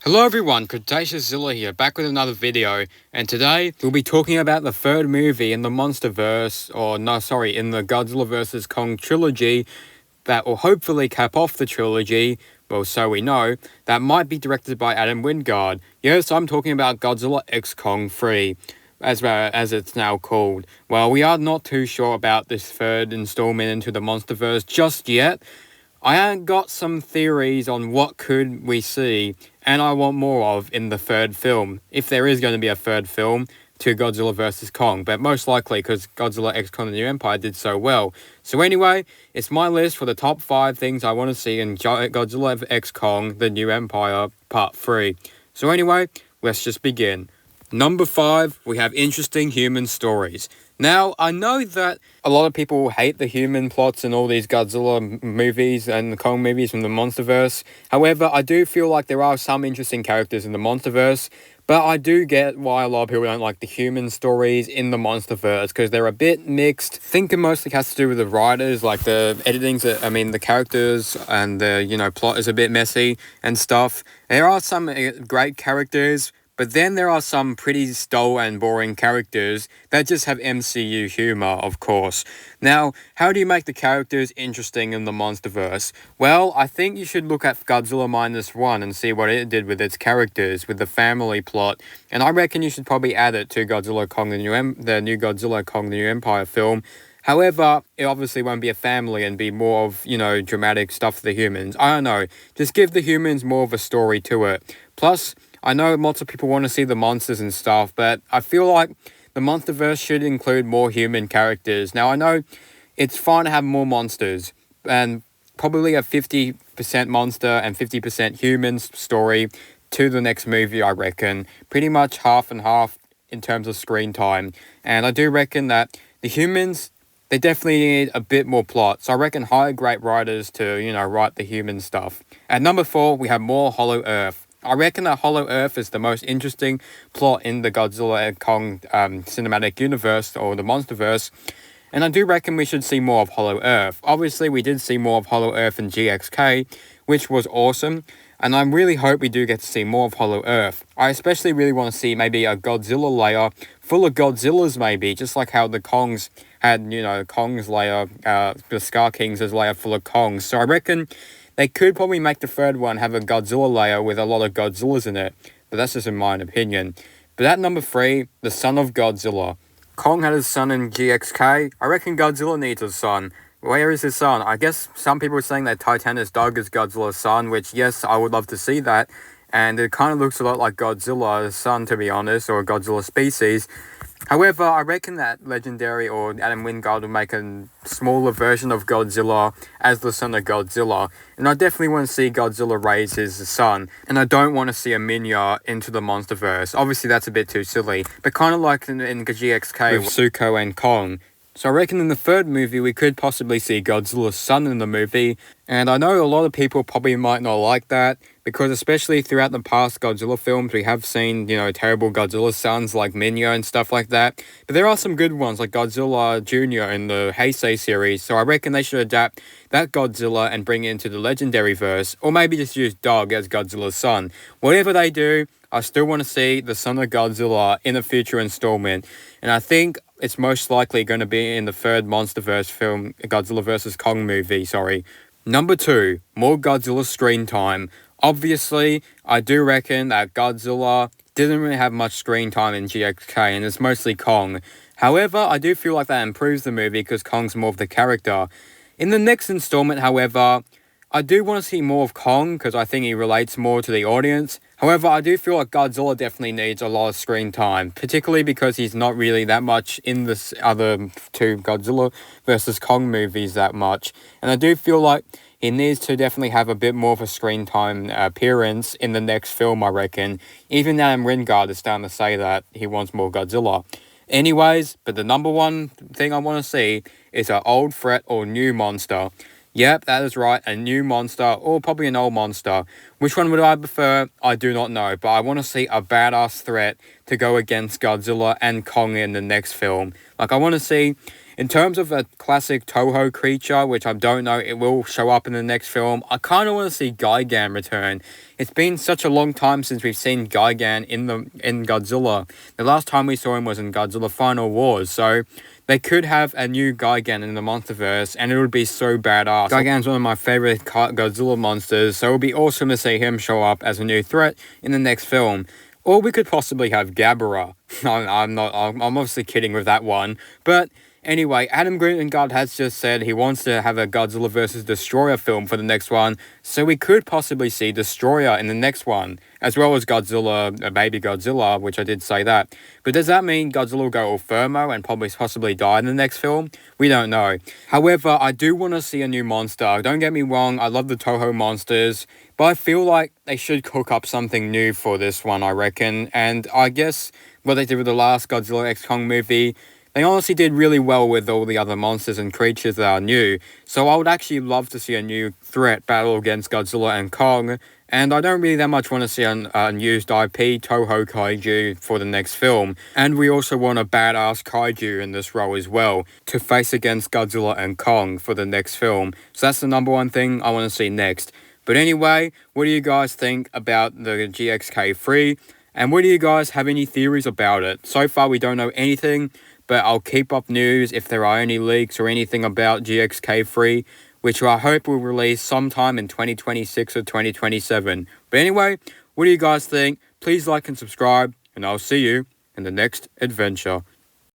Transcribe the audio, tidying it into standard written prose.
Hello everyone, Cretaceous Zilla here, back with another video, and today we'll be talking about the third movie in the Monsterverse, in the Godzilla vs. Kong trilogy that will hopefully cap off the trilogy, well so we know, that might be directed by Adam Wingard. Yes, I'm talking about Godzilla x Kong 3, as it's now called. Well, we are not too sure about this third installment into the Monsterverse just yet. I got some theories on what could we see, and I want more of in the third film, if there is going to be a third film to Godzilla vs. Kong, but most likely because Godzilla x Kong the New Empire did so well. So anyway, it's my list for the top 5 things I want to see in Godzilla x Kong the New Empire Part 3. So anyway, let's just begin. Number 5, we have interesting human stories. Now, I know that a lot of people hate the human plots in all these Godzilla movies and the Kong movies from the Monsterverse. However, I do feel like there are some interesting characters in the Monsterverse, but I do get why a lot of people don't like the human stories in the Monsterverse, because they're a bit mixed. I think it mostly has to do with the writers, like the the characters and the, plot is a bit messy and stuff. There are some great characters, but then there are some pretty dull and boring characters that just have MCU humor, of course. Now, how do you make the characters interesting in the Monsterverse? Well, I think you should look at Godzilla -1 and see what it did with its characters, with the family plot. And I reckon you should probably add it to Godzilla Kong the new Godzilla Kong the New Empire film. However, it obviously won't be a family and be more of, dramatic stuff for the humans. I don't know. Just give the humans more of a story to it. Plus, I know lots of people want to see the monsters and stuff, but I feel like the Monsterverse should include more human characters. Now, I know it's fine to have more monsters, and probably a 50% monster and 50% human story to the next movie, I reckon. Pretty much half and half in terms of screen time. And I do reckon that the humans, they definitely need a bit more plot. So I reckon hire great writers to, write the human stuff. At number 4, we have more Hollow Earth. I reckon that Hollow Earth is the most interesting plot in the Godzilla and Kong cinematic universe, or the Monsterverse, and I do reckon we should see more of Hollow Earth. Obviously, we did see more of Hollow Earth in GXK, which was awesome, and I really hope we do get to see more of Hollow Earth. I especially really want to see maybe a Godzilla layer full of Godzillas, maybe, just like how the Kongs had, Kong's layer, the Scar King's layer full of Kongs. So I reckon they could probably make the third one have a Godzilla layer with a lot of Godzillas in it, but that's just in my opinion. But at number 3, the son of Godzilla. Kong had his son in GXK. I reckon Godzilla needs a son. Where is his son? I guess some people are saying that Titanus Dog is Godzilla's son, which, yes, I would love to see that. And it kind of looks a lot like Godzilla's son, to be honest, or Godzilla species. However, I reckon that Legendary or Adam Wingard will make a smaller version of Godzilla as the son of Godzilla. And I definitely want to see Godzilla raise his son. And I don't want to see a Minya into the Monsterverse. Obviously, that's a bit too silly. But kind of like in GXK with Suko and Kong. So I reckon in the third movie, we could possibly see Godzilla's son in the movie. And I know a lot of people probably might not like that, because especially throughout the past Godzilla films, we have seen, terrible Godzilla sons like Minya and stuff like that. But there are some good ones like Godzilla Jr. in the Heisei series. So I reckon they should adapt that Godzilla and bring it into the Legendary verse. Or maybe just use Dog as Godzilla's son. Whatever they do, I still want to see the son of Godzilla in a future installment. And I think it's most likely going to be in the third Monsterverse film, Godzilla vs. Kong movie, Number 2, more Godzilla screen time. Obviously, I do reckon that Godzilla didn't really have much screen time in GXK, and it's mostly Kong. However, I do feel like that improves the movie because Kong's more of the character. In the next installment, however, I do want to see more of Kong because I think he relates more to the audience. However, I do feel like Godzilla definitely needs a lot of screen time, particularly because he's not really that much in the other 2 Godzilla vs. Kong movies that much. And I do feel like he needs to definitely have a bit more of a screen time appearance in the next film, I reckon. Even Adam Wingard is starting to say that he wants more Godzilla. Anyways, but the number 1 thing I want to see is an old threat or new monster. Yep, that is right, a new monster, or probably an old monster. Which one would I prefer? I do not know, but I want to see a badass threat to go against Godzilla and Kong in the next film. Like, I want to see In terms of a classic Toho creature, which I don't know, it will show up in the next film, I kind of want to see Gigan return. It's been such a long time since we've seen Gigan in Godzilla. The last time we saw him was in Godzilla Final Wars, so they could have a new Gigan in the Monsterverse, and it would be so badass. Gigan's one of my favorite Godzilla monsters, so it would be awesome to see him show up as a new threat in the next film. Or we could possibly have Gabara. I'm obviously kidding with that one, but anyway, Adam Greengard has just said he wants to have a Godzilla vs. Destroyer film for the next one, so we could possibly see Destroyer in the next one, as well as Godzilla, baby Godzilla, which I did say that. But does that mean Godzilla will go all firmo and possibly die in the next film? We don't know. However, I do want to see a new monster. Don't get me wrong, I love the Toho monsters, but I feel like they should cook up something new for this one, I reckon. And I guess what they did with the last Godzilla X Kong movie, they honestly did really well with all the other monsters and creatures that are new. So I would actually love to see a new threat battle against Godzilla and Kong. And I don't really that much want to see a used IP Toho Kaiju for the next film. And we also want a badass Kaiju in this role as well, to face against Godzilla and Kong for the next film. So that's the number one thing I want to see next. But anyway, what do you guys think about the GXK 3? And what do you guys have any theories about it? So far we don't know anything, but I'll keep up news if there are any leaks or anything about GXK 3, which I hope will release sometime in 2026 or 2027. But anyway, what do you guys think? Please like and subscribe, and I'll see you in the next adventure.